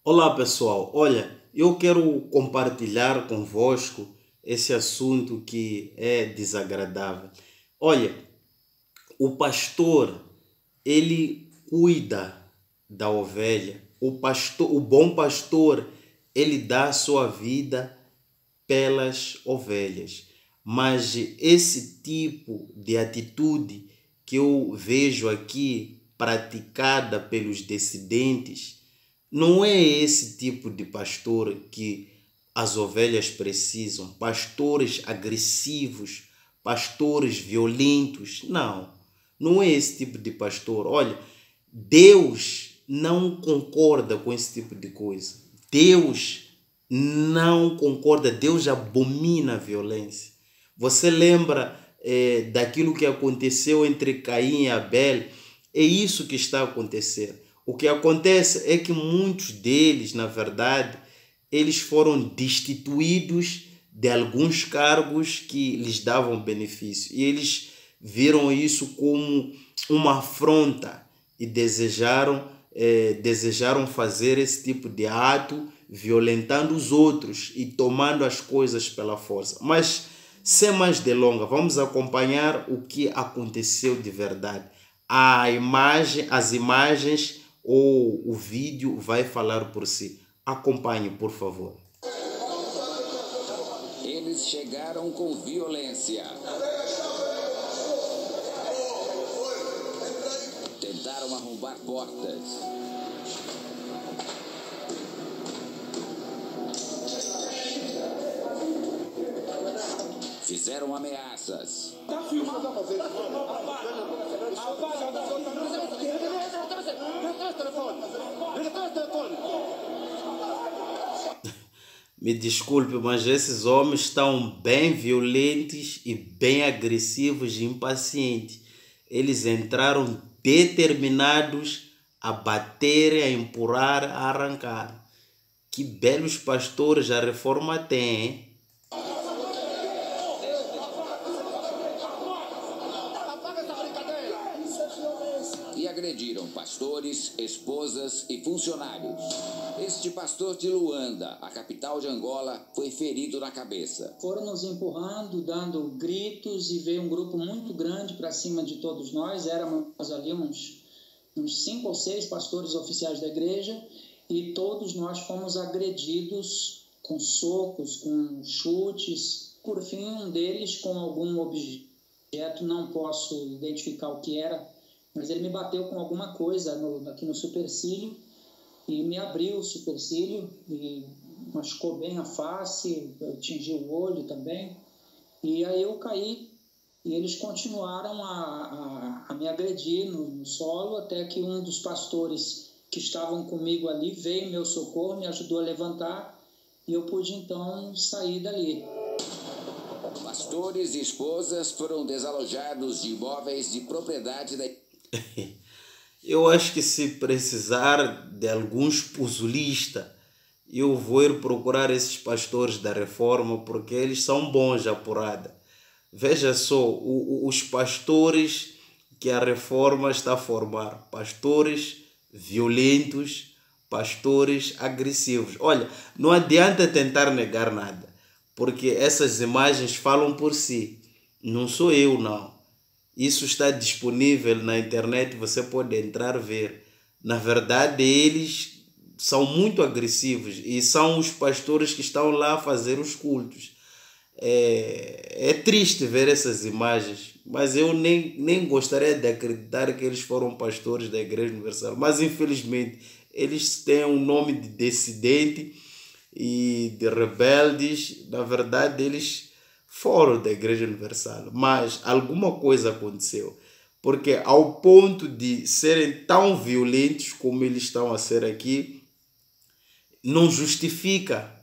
Olá pessoal, olha, eu quero compartilhar convosco esse assunto que é desagradável. Olha, o pastor, ele cuida da ovelha. O bom pastor, ele dá a sua vida pelas ovelhas. Mas esse tipo de atitude que eu vejo aqui praticada pelos descendentes, não é esse tipo de pastor que as ovelhas precisam. Pastores agressivos, pastores violentos. Não, não é esse tipo de pastor. Olha, Deus não concorda com esse tipo de coisa. Deus não concorda, Deus abomina a violência. Você lembra daquilo que aconteceu entre Caim e Abel? É isso que está a acontecer. O que acontece é que muitos deles, na verdade, eles foram destituídos de alguns cargos que lhes davam benefício. E eles viram isso como uma afronta e desejaram fazer esse tipo de ato, violentando os outros e tomando as coisas pela força. Mas, sem mais delongas, vamos acompanhar o que aconteceu de verdade. As imagens ou o vídeo vai falar por si. Acompanhe, por favor. Eles chegaram com violência. Tentaram arrombar portas. Fizeram ameaças. Me desculpe, mas esses homens estão bem violentos e bem agressivos e impacientes. Eles entraram determinados a bater, a empurrar, a arrancar. Que belos pastores a reforma tem, hein? E agrediram pastores, esposas e funcionários. Este pastor de Luanda, a capital de Angola, foi ferido na cabeça. Foram nos empurrando, dando gritos e veio um grupo muito grande para cima de todos nós. Éramos ali uns 5 ou 6 pastores oficiais da igreja e todos nós fomos agredidos com socos, com chutes. Por fim, um deles com algum objeto, não posso identificar o que era, mas ele me bateu com alguma coisa aqui no supercílio e me abriu o supercílio e machucou bem a face, atingiu o olho também. E aí eu caí e eles continuaram a me agredir no solo, até que um dos pastores que estavam comigo ali veio em meu socorro, me ajudou a levantar e eu pude então sair dali. Pastores e esposas foram desalojados de imóveis de propriedade da... Eu acho que se precisar de alguns puzulistas, eu vou ir procurar esses pastores da reforma, porque eles são bons à porrada. Veja só, os pastores que a reforma está a formar, pastores violentos, pastores agressivos. Olha, não adianta tentar negar nada, porque essas imagens falam por si. Não sou eu, não. Isso está disponível na internet, você pode entrar e ver. Na verdade, eles são muito agressivos e são os pastores que estão lá a fazer os cultos. É triste ver essas imagens, mas eu nem gostaria de acreditar que eles foram pastores da Igreja Universal. Mas infelizmente eles têm um nome de dissidente e de rebeldes. Na verdade, eles foram da Igreja Universal, mas alguma coisa aconteceu. Porque ao ponto de serem tão violentos como eles estão a ser aqui, não justifica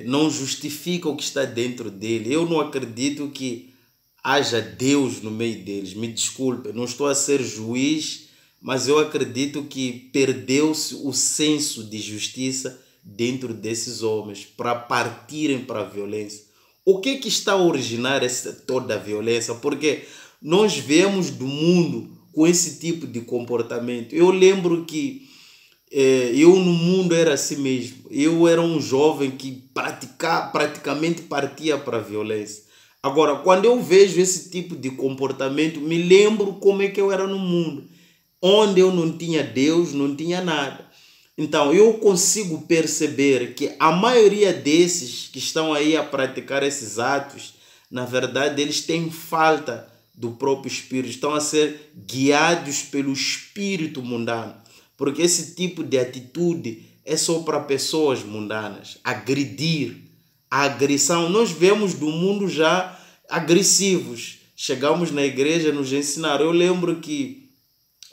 não justifica o que está dentro dele. Eu não acredito que haja Deus no meio deles. Me desculpe, não estou a ser juiz, mas eu acredito que perdeu-se o senso de justiça dentro desses homens para partirem para a violência. O que está a originar toda a violência? Porque nós vemos do mundo com esse tipo de comportamento. Eu lembro que eu no mundo era assim mesmo. Eu era um jovem que praticamente partia para a violência. Agora, quando eu vejo esse tipo de comportamento, me lembro como é que eu era no mundo, onde eu não tinha Deus, não tinha nada. Então, eu consigo perceber que a maioria desses que estão aí a praticar esses atos, na verdade, eles têm falta do próprio Espírito, estão a ser guiados pelo espírito mundano, porque esse tipo de atitude é só para pessoas mundanas. Agredir, a agressão, nós vemos do mundo já agressivos. Chegamos na igreja, nos ensinaram. Eu lembro que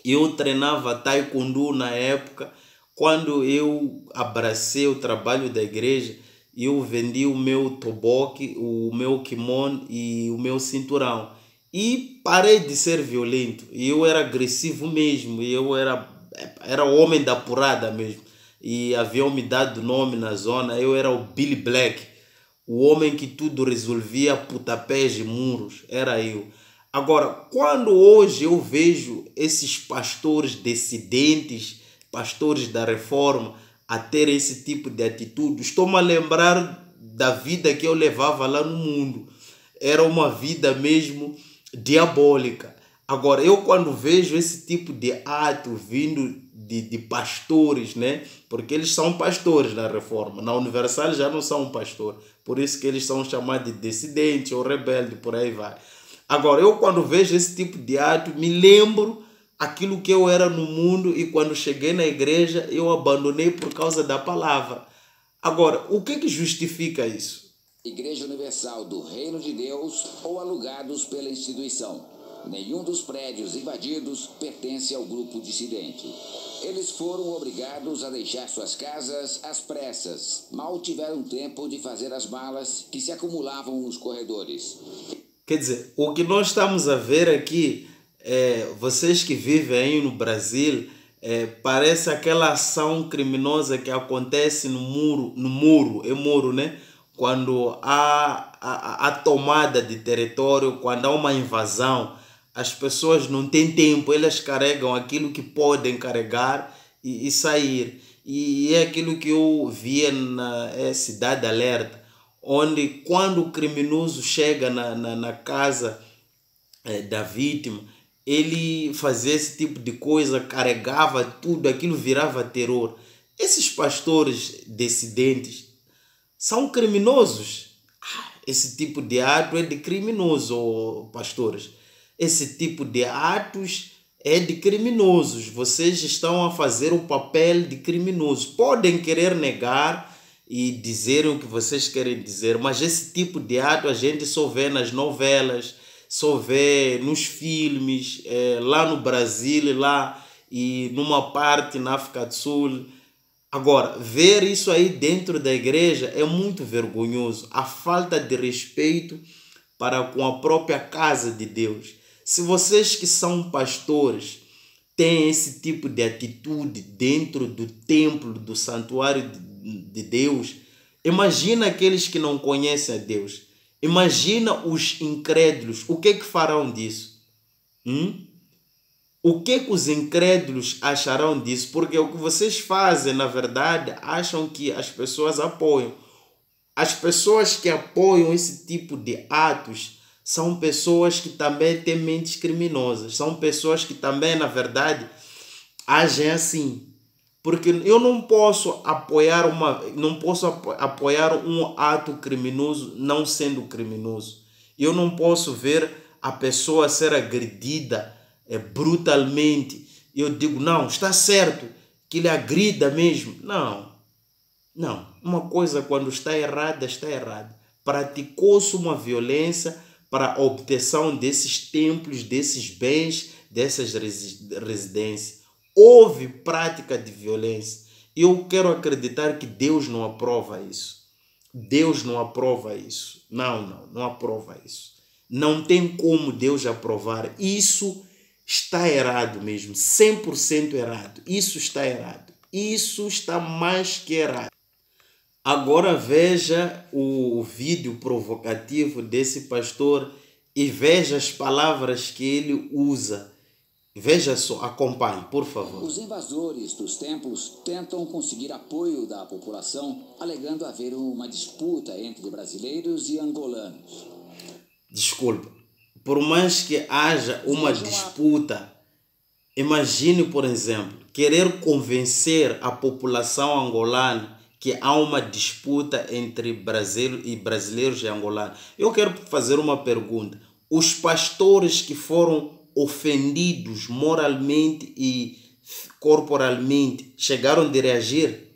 eu treinava taekwondo na época. Quando eu abracei o trabalho da igreja, eu vendi o meu toboque, o meu kimono e o meu cinturão. E parei de ser violento. Eu era agressivo mesmo. Eu era homem da porrada mesmo. E haviam me dado nome na zona. Eu era o Billy Black. O homem que tudo resolvia, pontapés e muros. Era eu. Agora, quando hoje eu vejo esses pastores dissidentes, pastores da reforma, a ter esse tipo de atitude, estou-me a lembrar da vida que eu levava lá no mundo. Era uma vida mesmo diabólica. Agora, eu quando vejo esse tipo de ato vindo de pastores, né? Porque eles são pastores na reforma. Na Universal já não são pastor. Por isso que eles são chamados de dissidente ou rebelde, por aí vai. Agora, eu quando vejo esse tipo de ato, me lembro aquilo que eu era no mundo e quando cheguei na igreja, eu abandonei por causa da palavra. Agora, o que justifica isso? Igreja Universal do Reino de Deus ou alugados pela instituição. Nenhum dos prédios invadidos pertence ao grupo dissidente. Eles foram obrigados a deixar suas casas às pressas. Mal tiveram tempo de fazer as malas que se acumulavam nos corredores. Quer dizer, o que nós estamos a ver aqui, vocês que vivem aí no Brasil, parece aquela ação criminosa que acontece no muro, né? Quando há a tomada de território, quando há uma invasão, as pessoas não têm tempo, elas carregam aquilo que podem carregar e sair. E é aquilo que eu via na Cidade Alerta, onde quando o criminoso chega na casa da vítima, ele fazia esse tipo de coisa, carregava tudo, aquilo virava terror. Esses pastores dissidentes são criminosos. Esse tipo de ato é de criminoso, pastores. Esse tipo de atos é de criminosos. Vocês estão a fazer o papel de criminosos. Podem querer negar e dizer o que vocês querem dizer, mas esse tipo de ato a gente só vê nas novelas, só vê nos filmes, lá no Brasil, lá e numa parte na África do Sul. Agora, ver isso aí dentro da igreja é muito vergonhoso. A falta de respeito para com a própria casa de Deus. Se vocês que são pastores têm esse tipo de atitude dentro do templo, do santuário de Deus, imagina aqueles que não conhecem a Deus. Imagina os incrédulos. O que farão disso? O que os incrédulos acharão disso? Porque o que vocês fazem, na verdade, acham que as pessoas apoiam. As pessoas que apoiam esse tipo de atos são pessoas que também têm mentes criminosas. São pessoas que também, na verdade, agem assim. Porque eu não posso apoiar um ato criminoso não sendo criminoso. Eu não posso ver a pessoa ser agredida brutalmente. Eu digo, não, está certo que ele agrida mesmo. Não. Uma coisa quando está errada, está errada. Praticou-se uma violência para a obtenção desses templos, desses bens, dessas residências. Houve prática de violência. Eu quero acreditar que Deus não aprova isso. Deus não aprova isso. Não aprova isso. Não tem como Deus aprovar. Isso está errado mesmo. 100% errado. Isso está errado. Isso está mais que errado. Agora veja o vídeo provocativo desse pastor e veja as palavras que ele usa. Veja só, acompanhe, por favor. Os invasores dos templos tentam conseguir apoio da população, alegando haver uma disputa entre brasileiros e angolanos. Desculpa, por mais que haja uma disputa, imagine, por exemplo, querer convencer a população angolana que há uma disputa entre brasileiros e angolanos. Eu quero fazer uma pergunta. Os pastores que foram ofendidos moralmente e corporalmente chegaram de reagir?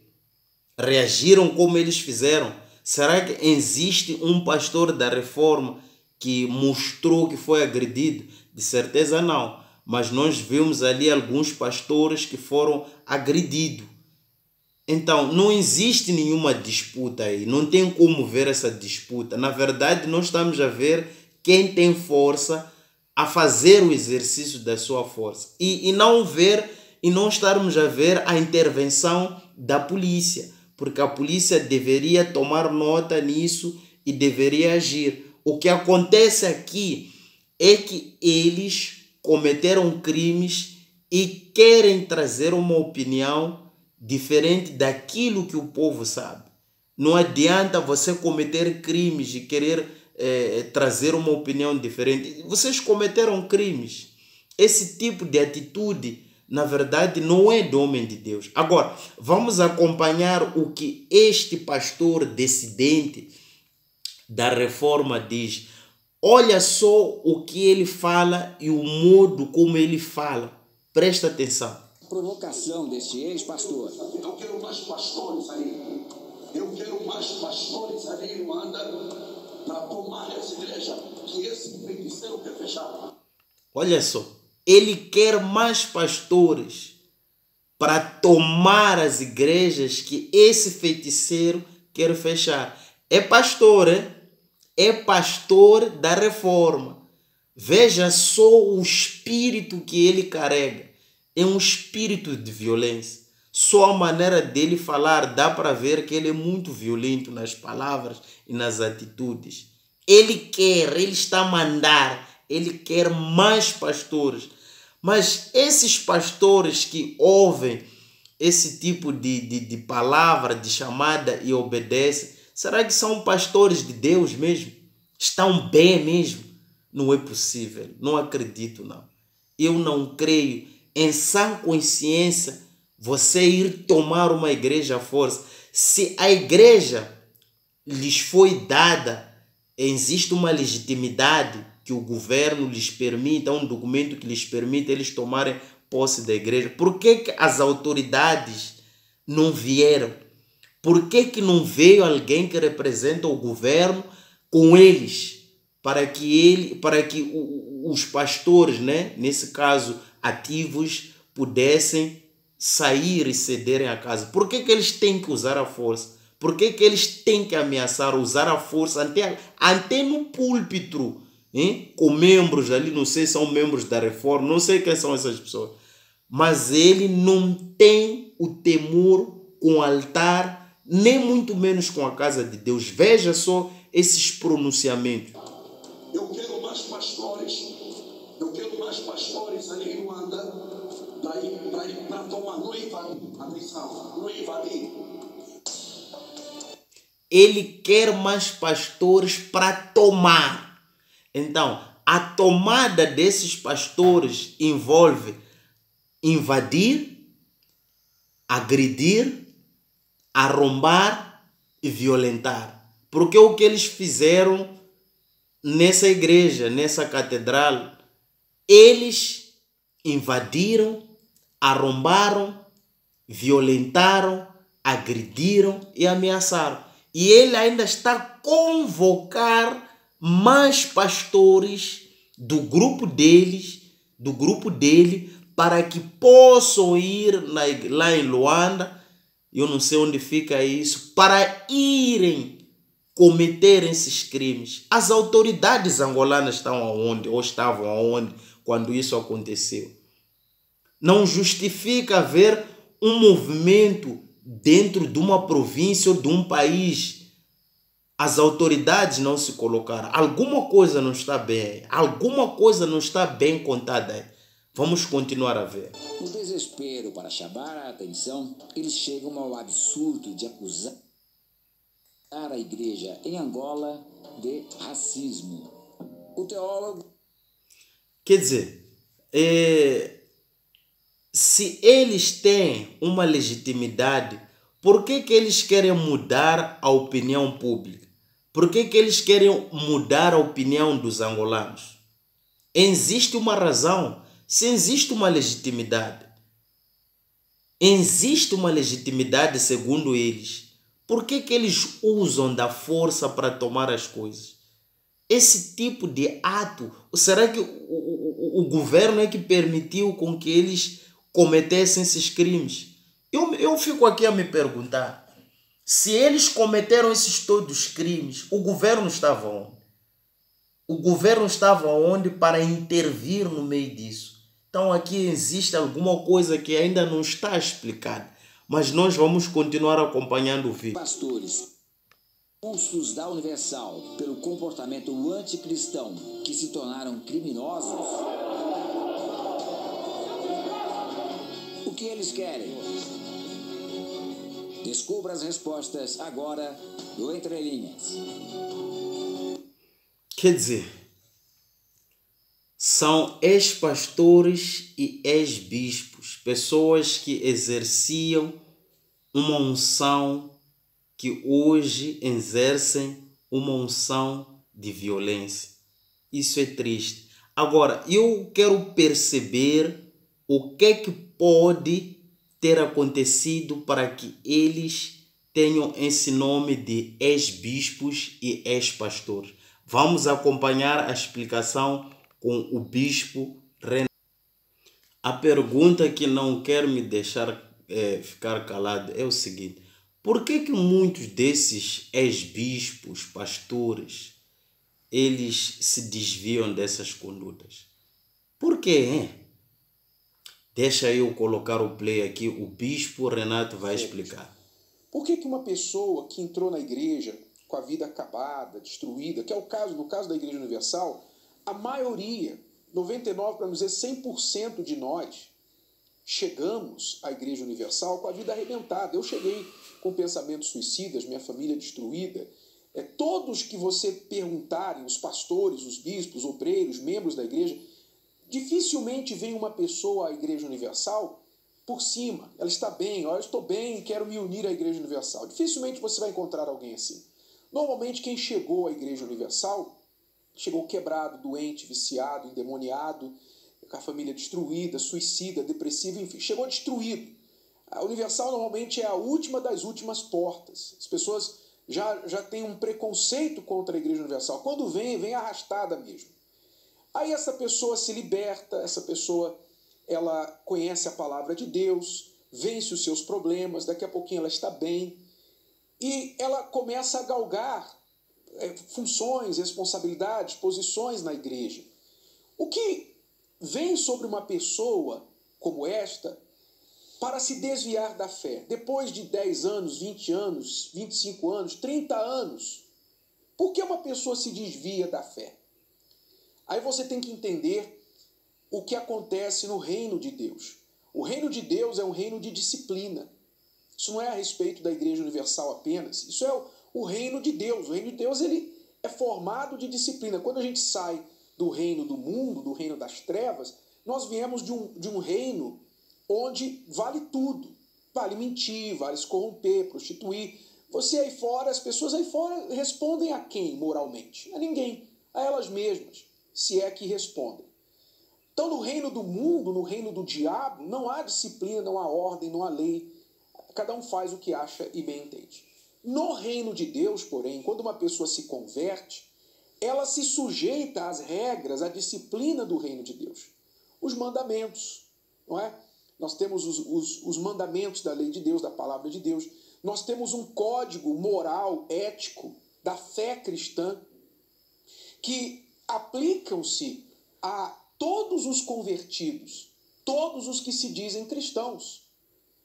Reagiram como eles fizeram? Será que existe um pastor da Reforma que mostrou que foi agredido? De certeza não. Mas nós vimos ali alguns pastores que foram agredidos. Então, não existe nenhuma disputa aí. Não tem como ver essa disputa. Na verdade, nós estamos a ver quem tem força a fazer o exercício da sua força. E não estarmos a ver a intervenção da polícia. Porque a polícia deveria tomar nota nisso e deveria agir. O que acontece aqui é que eles cometeram crimes e querem trazer uma opinião diferente daquilo que o povo sabe. Não adianta você cometer crimes e querer trazer uma opinião diferente. Vocês cometeram crimes. Esse tipo de atitude, na verdade, não é do homem de Deus. Agora, vamos acompanhar o que este pastor dissidente da Reforma diz. Olha só o que ele fala e o modo como ele fala. Presta atenção. Provocação deste ex-pastor. Eu quero mais pastores aí. Eu quero mais pastores ali, manda, para tomar essa igreja, que esse feiticeiro quer fechar. Olha só. Ele quer mais pastores para tomar as igrejas que esse feiticeiro quer fechar. É pastor, é pastor da Reforma. Veja só o espírito que ele carrega. É um espírito de violência. Só a maneira dele falar dá para ver que ele é muito violento nas palavras e nas atitudes. Ele está a mandar, ele quer mais pastores. Mas esses pastores que ouvem esse tipo de palavra, de chamada e obedecem, será que são pastores de Deus mesmo? Estão bem mesmo? Não é possível, não acredito não. Eu não creio em sã consciência você ir tomar uma igreja à força. Se a igreja lhes foi dada, existe uma legitimidade que o governo lhes permita, um documento que lhes permite eles tomarem posse da igreja. Por que as autoridades não vieram? Por que não veio alguém que representa o governo com eles? Para que os pastores, né, nesse caso ativos, pudessem sair e cederem a casa. Por que eles têm que usar a força? Por que eles têm que ameaçar usar a força até no púlpito, com membros ali, não sei se são membros da Reforma, não sei quem são essas pessoas, mas ele não tem o temor com o altar, nem muito menos com a casa de Deus. Veja só esses pronunciamentos. Eu quero mais pastores ali em Luanda, para tomar, não invadir, atenção, não invadir. Ele quer mais pastores para tomar. Então, a tomada desses pastores envolve invadir, agredir, arrombar e violentar. Porque o que eles fizeram nessa igreja, nessa catedral, eles invadiram, arrombaram, violentaram, agrediram e ameaçaram. E ele ainda está a convocar mais pastores do grupo dele, para que possam ir lá em Luanda, eu não sei onde fica isso, para irem cometer esses crimes. As autoridades angolanas estão aonde, ou estavam aonde, quando isso aconteceu? Não justifica haver um movimento dentro de uma província ou de um país. As autoridades não se colocaram. Alguma coisa não está bem. Alguma coisa não está bem contada. Vamos continuar a ver. No desespero para chamar a atenção, eles chegam ao absurdo de acusar a igreja em Angola de racismo. O teólogo... Quer dizer, se eles têm uma legitimidade, por que eles querem mudar a opinião pública? Por que eles querem mudar a opinião dos angolanos? Existe uma razão. Se existe uma legitimidade, segundo eles, por que eles usam da força para tomar as coisas? Esse tipo de ato, será que o governo é que permitiu com que eles cometessem esses crimes? Eu fico aqui a me perguntar, se eles cometeram esses todos os crimes, o governo estava onde? O governo estava onde para intervir no meio disso? Então aqui existe alguma coisa que ainda não está explicada, mas nós vamos continuar acompanhando o vídeo. Pastores expulsos da Universal pelo comportamento anticristão que se tornaram criminosos. O que eles querem? Descubra as respostas agora do Entre Linhas. Quer dizer, são ex-pastores e ex-bispos, pessoas que exerciam uma unção que hoje exercem uma unção de violência. Isso é triste. Agora, eu quero perceber o que é que pode ter acontecido para que eles tenham esse nome de ex-bispos e ex-pastores. Vamos acompanhar a explicação com o bispo Renato. A pergunta que não quer me deixar ficar calado é o seguinte: por que muitos desses ex-bispos, pastores, eles se desviam dessas condutas? Por quê, hein? Deixa eu colocar o play aqui, o bispo Renato vai explicar. Por que uma pessoa que entrou na igreja com a vida acabada, destruída, que é o caso, no caso da Igreja Universal, a maioria, 99, para não dizer 100% de nós, chegamos à Igreja Universal com a vida arrebentada. Eu cheguei com pensamentos suicidas, minha família destruída. Todos que você perguntarem, os pastores, os bispos, obreiros, membros da igreja, dificilmente vem uma pessoa à Igreja Universal por cima. Ela está bem, eu estou bem e quero me unir à Igreja Universal. Dificilmente você vai encontrar alguém assim. Normalmente quem chegou à Igreja Universal chegou quebrado, doente, viciado, endemoniado, com a família destruída, suicida, depressiva, enfim, chegou destruído. A Universal normalmente é a última das últimas portas. As pessoas já têm um preconceito contra a Igreja Universal. Quando vem arrastada mesmo. Aí essa pessoa se liberta, essa pessoa ela conhece a palavra de Deus, vence os seus problemas, daqui a pouquinho ela está bem, e ela começa a galgar funções, responsabilidades, posições na igreja. O que vem sobre uma pessoa como esta para se desviar da fé? Depois de 10 anos, 20 anos, 25 anos, 30 anos, por que uma pessoa se desvia da fé? Aí você tem que entender o que acontece no reino de Deus. O reino de Deus é um reino de disciplina. Isso não é a respeito da Igreja Universal apenas. Isso é o reino de Deus. O reino de Deus ele é formado de disciplina. Quando a gente sai do reino do mundo, do reino das trevas, nós viemos de um reino onde vale tudo. Vale mentir, vale se corromper, prostituir. Você aí fora, as pessoas aí fora respondem a quem moralmente? A ninguém. A elas mesmas, se é que respondem. Então no reino do mundo, no reino do diabo, não há disciplina, não há ordem, não há lei. Cada um faz o que acha e bem entende. No reino de Deus, porém, quando uma pessoa se converte, ela se sujeita às regras, à disciplina do reino de Deus. Os mandamentos, não é? Nós temos os mandamentos da lei de Deus, da palavra de Deus. Nós temos um código moral, ético, da fé cristã, que aplicam-se a todos os convertidos, todos os que se dizem cristãos.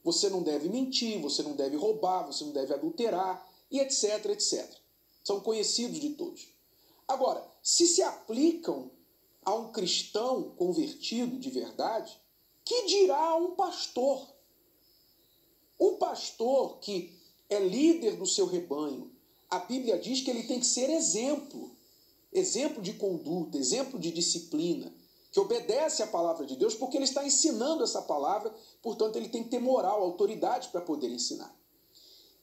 Você não deve mentir, você não deve roubar, você não deve adulterar, e etc, etc. São conhecidos de todos. Agora, se aplicam a um cristão convertido de verdade, que dirá a um pastor? Um pastor que é líder do seu rebanho, a Bíblia diz que ele tem que ser exemplo, exemplo de conduta, exemplo de disciplina, que obedece à palavra de Deus, porque ele está ensinando essa palavra, portanto ele tem que ter moral, autoridade para poder ensinar.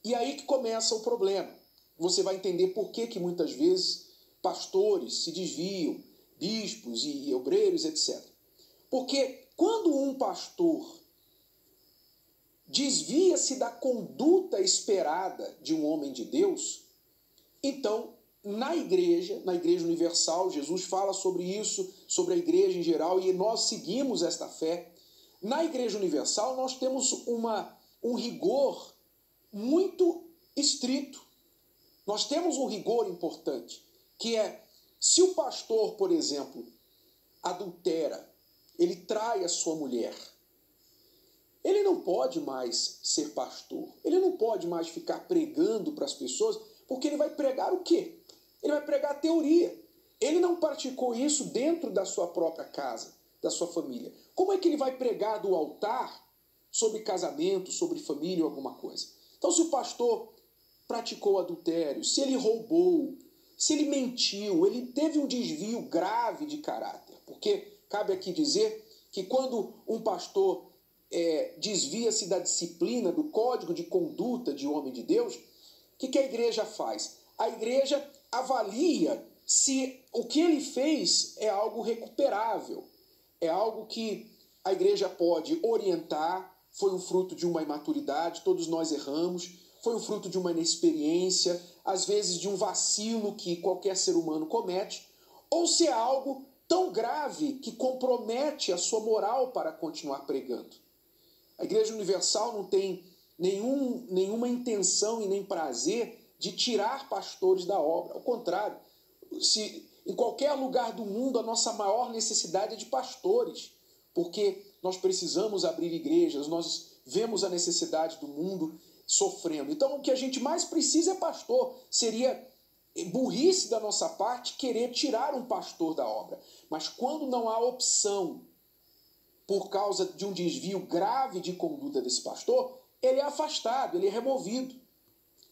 E aí que começa o problema. Você vai entender por que muitas vezes pastores se desviam, bispos e obreiros, etc. Porque quando um pastor desvia-se da conduta esperada de um homem de Deus, então, na igreja universal, Jesus fala sobre isso, sobre a igreja em geral, e nós seguimos esta fé. Na igreja universal, nós temos um rigor muito estrito. Nós temos um rigor importante, que é, se o pastor, por exemplo, adultera, ele trai a sua mulher, ele não pode mais ser pastor, ele não pode mais ficar pregando para as pessoas, porque ele vai pregar o quê? Ele vai pregar a teoria. Ele não praticou isso dentro da sua própria casa, da sua família. Como é que ele vai pregar do altar sobre casamento, sobre família ou alguma coisa? Então, se o pastor praticou adultério, se ele roubou, se ele mentiu, ele teve um desvio grave de caráter. Porque cabe aqui dizer que quando um pastor desvia-se da disciplina, do código de conduta de homem de Deus, o que a igreja faz? A igreja avalia se o que ele fez é algo recuperável, é algo que a igreja pode orientar, foi um fruto de uma imaturidade, todos nós erramos, foi um fruto de uma inexperiência, às vezes de um vacilo que qualquer ser humano comete, ou se é algo tão grave que compromete a sua moral para continuar pregando. A Igreja Universal não tem nenhuma intenção e nem prazer de tirar pastores da obra. Ao contrário, se em qualquer lugar do mundo a nossa maior necessidade é de pastores, porque nós precisamos abrir igrejas, nós vemos a necessidade do mundo sofrendo. Então o que a gente mais precisa é pastor. Seria burrice da nossa parte querer tirar um pastor da obra. Mas quando não há opção por causa de um desvio grave de conduta desse pastor, ele é afastado, ele é removido,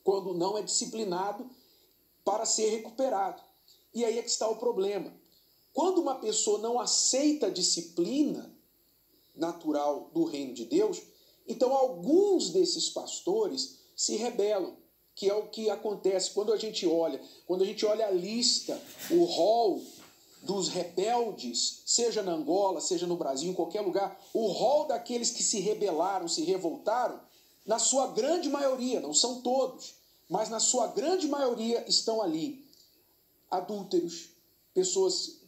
quando não é disciplinado para ser recuperado. E aí é que está o problema. Quando uma pessoa não aceita a disciplina natural do reino de Deus, então alguns desses pastores se rebelam, que é o que acontece quando a gente olha a lista, o rol dos rebeldes, seja na Angola, seja no Brasil, em qualquer lugar, o rol daqueles que se rebelaram, se revoltaram, na sua grande maioria, não são todos, mas na sua grande maioria estão ali adúlteros,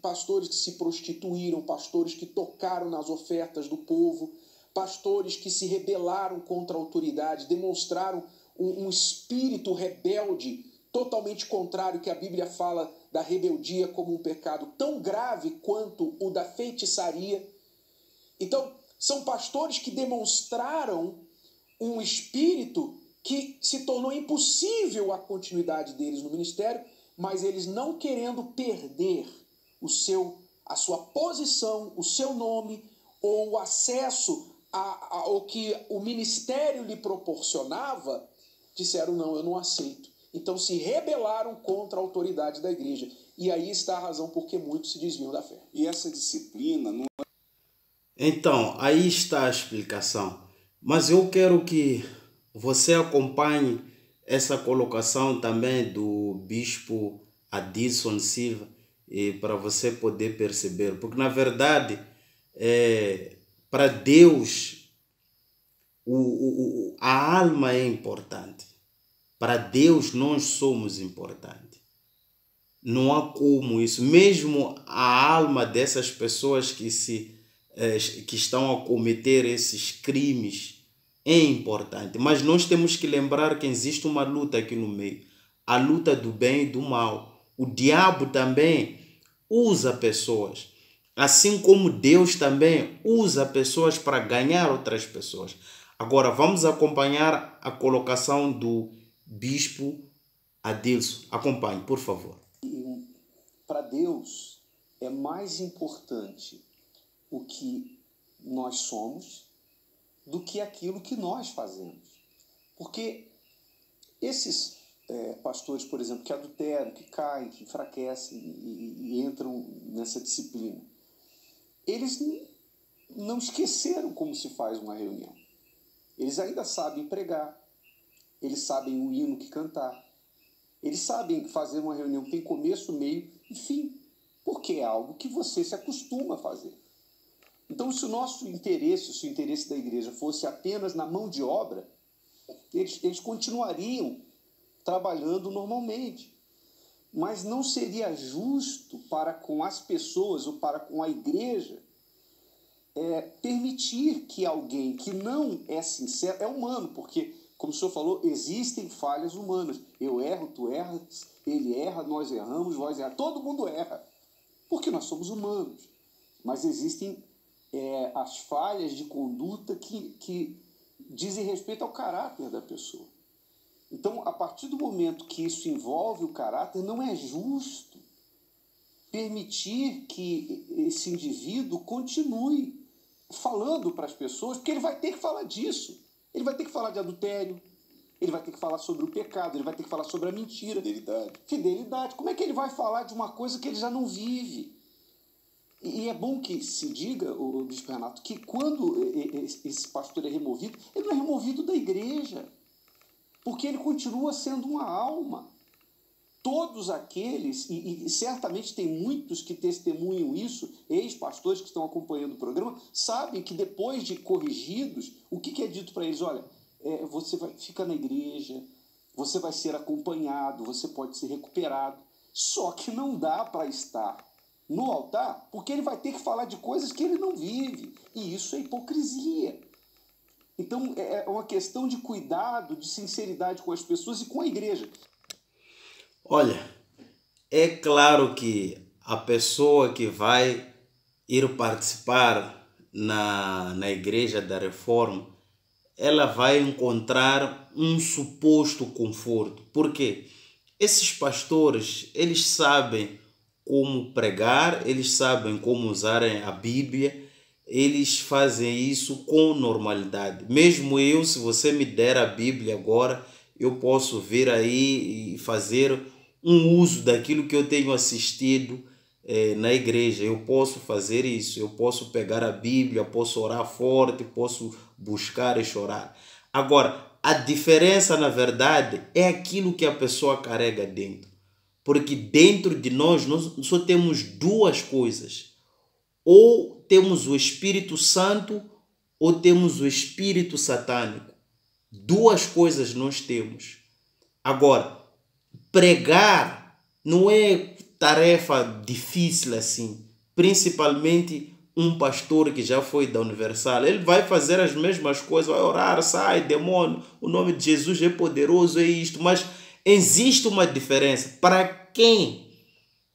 pastores que se prostituíram, pastores que tocaram nas ofertas do povo, pastores que se rebelaram contra a autoridade, demonstraram um espírito rebelde totalmente contrário, que a Bíblia fala da rebeldia como um pecado tão grave quanto o da feitiçaria. Então, são pastores que demonstraram um espírito que se tornou impossível a continuidade deles no ministério, mas eles não querendo perder a sua posição, o seu nome ou o acesso ao que o ministério lhe proporcionava, disseram, não, eu não aceito. Então se rebelaram contra a autoridade da igreja. E aí está a razão por que muitos se desviam da fé. E essa disciplina não... Então, aí está a explicação. Mas eu quero que você acompanhe essa colocação também do bispo Adilson Silva, para você poder perceber. Porque, na verdade, para Deus, a alma é importante. Para Deus, nós somos importantes. Não há como isso. Mesmo a alma dessas pessoas que estão a cometer esses crimes é importante. Mas nós temos que lembrar que existe uma luta aqui no meio. A luta do bem e do mal. O diabo também usa pessoas. Assim como Deus também usa pessoas para ganhar outras pessoas. Agora vamos acompanhar a colocação do bispo Adilson. Acompanhe, por favor. Para Deus, é mais importante o que nós somos do que aquilo que nós fazemos. Porque esses pastores, por exemplo, que adulteram, que caem, que enfraquecem e entram nessa disciplina, eles não esqueceram como se faz uma reunião. Eles ainda sabem pregar, eles sabem o hino que cantar, eles sabem fazer uma reunião que tem começo, meio e fim, porque é algo que você se acostuma a fazer. Então, se o nosso interesse, se o interesse da igreja fosse apenas na mão de obra, eles continuariam trabalhando normalmente. Mas não seria justo para com as pessoas ou para com a igreja permitir que alguém que não é sincero, é humano, porque, como o senhor falou, existem falhas humanas. Eu erro, tu erras, ele erra, nós erramos, vós erramos, todo mundo erra, porque nós somos humanos. Mas existem as falhas de conduta que dizem respeito ao caráter da pessoa. Então, a partir do momento que isso envolve o caráter, não é justo permitir que esse indivíduo continue falando para as pessoas, porque ele vai ter que falar disso. Ele vai ter que falar de adultério, ele vai ter que falar sobre o pecado, ele vai ter que falar sobre a mentira. Fidelidade. Como é que ele vai falar de uma coisa que ele já não vive? E é bom que se diga, o bispo Renato, que quando esse pastor é removido, ele não é removido da igreja, porque ele continua sendo uma alma. Todos aqueles, e certamente tem muitos que testemunham isso, ex-pastores que estão acompanhando o programa, sabem que depois de corrigidos, o que é dito para eles? Olha, você fica na igreja, você vai ser acompanhado, você pode ser recuperado, só que não dá para estar no altar, porque ele vai ter que falar de coisas que ele não vive, e isso é hipocrisia. Então é uma questão de cuidado, de sinceridade com as pessoas e com a igreja. Olha, é claro que a pessoa que vai ir participar na Igreja da Reforma, ela vai encontrar um suposto conforto. Por quê? Esses pastores, eles sabem como pregar, eles sabem como usarem a Bíblia, eles fazem isso com normalidade. Mesmo eu, se você me der a Bíblia agora, eu posso vir aí e fazer um uso daquilo que eu tenho assistido na igreja. Eu posso fazer isso, eu posso pegar a Bíblia, posso orar forte, posso buscar e chorar. Agora, a diferença, na verdade, é aquilo que a pessoa carrega dentro. Porque dentro de nós só temos duas coisas. Ou temos o Espírito Santo ou temos o Espírito Satânico. Duas coisas nós temos. Agora, pregar não é tarefa difícil assim. Principalmente um pastor que já foi da Universal. Ele vai fazer as mesmas coisas, vai orar, sai, demônio, o nome de Jesus é poderoso, é isto. Mas existe uma diferença. Para quem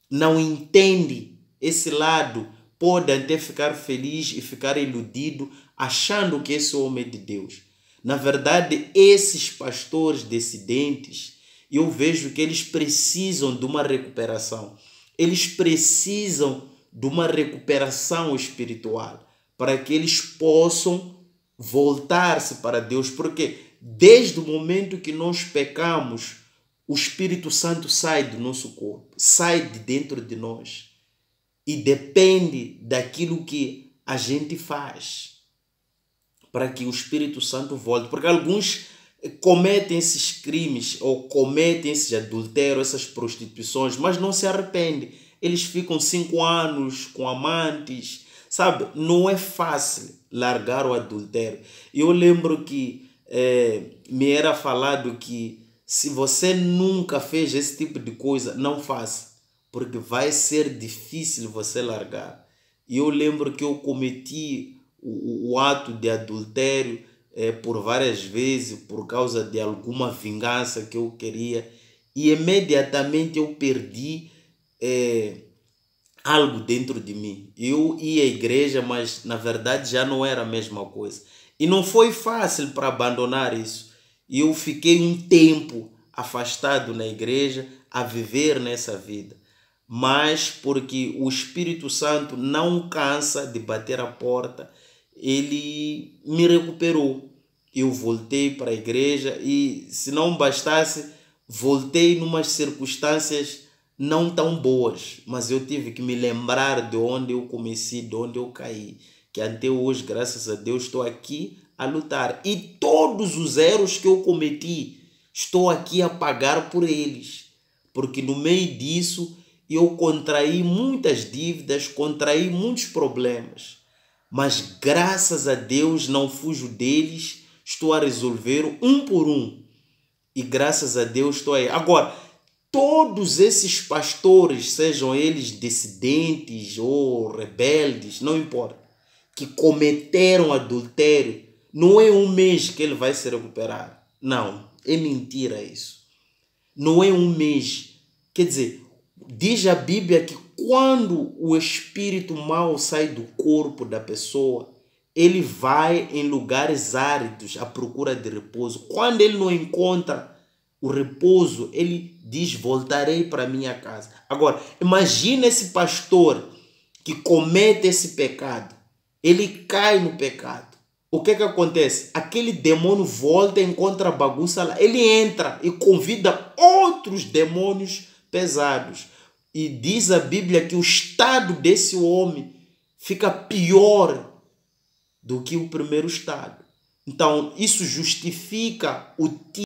não entende esse lado, pode até ficar feliz e ficar iludido, achando que esse homem é de Deus. Na verdade, esses pastores dissidentes, eu vejo que eles precisam de uma recuperação. Eles precisam de uma recuperação espiritual para que eles possam voltar-se para Deus. Porque desde o momento que nós pecamos, o Espírito Santo sai do nosso corpo, sai de dentro de nós. E depende daquilo que a gente faz para que o Espírito Santo volte. Porque alguns cometem esses crimes ou cometem esses adultérios, essas prostituições, mas não se arrependem. Eles ficam 5 anos com amantes, sabe? Não é fácil largar o adultério. Eu lembro que me era falado que se você nunca fez esse tipo de coisa, não faça, porque vai ser difícil você largar. E eu lembro que eu cometi o ato de adultério por várias vezes, por causa de alguma vingança que eu queria, e imediatamente eu perdi algo dentro de mim. Eu ia à igreja, mas na verdade já não era a mesma coisa. E não foi fácil para abandonar isso. E eu fiquei um tempo afastado na igreja, a viver nessa vida. mas porque o Espírito Santo não cansa de bater a porta, ele me recuperou. Eu voltei para a igreja e, se não bastasse, voltei numas circunstâncias não tão boas, mas eu tive que me lembrar de onde eu comecei, de onde eu caí, que até hoje, graças a Deus, estou aqui a lutar. E todos os erros que eu cometi, estou aqui a pagar por eles, porque no meio disso eu contraí muitas dívidas, contraí muitos problemas, mas graças a Deus não fujo deles, estou a resolver um por um. E graças a Deus estou aí. Agora, todos esses pastores, sejam eles dissidentes ou rebeldes, não importa, que cometeram adultério, não é um mês que ele vai se recuperar. Não, é mentira isso. Não é um mês. Quer dizer, diz a Bíblia que quando o espírito mau sai do corpo da pessoa, ele vai em lugares áridos à procura de repouso. Quando ele não encontra o repouso, ele diz: voltarei para minha casa. Agora, imagina esse pastor que comete esse pecado. Ele cai no pecado. O que acontece? Aquele demônio volta, encontra a bagunça lá. Ele entra e convida outros demônios pesados. E diz a Bíblia que o estado desse homem fica pior do que o primeiro estado. Então, isso justifica o tipo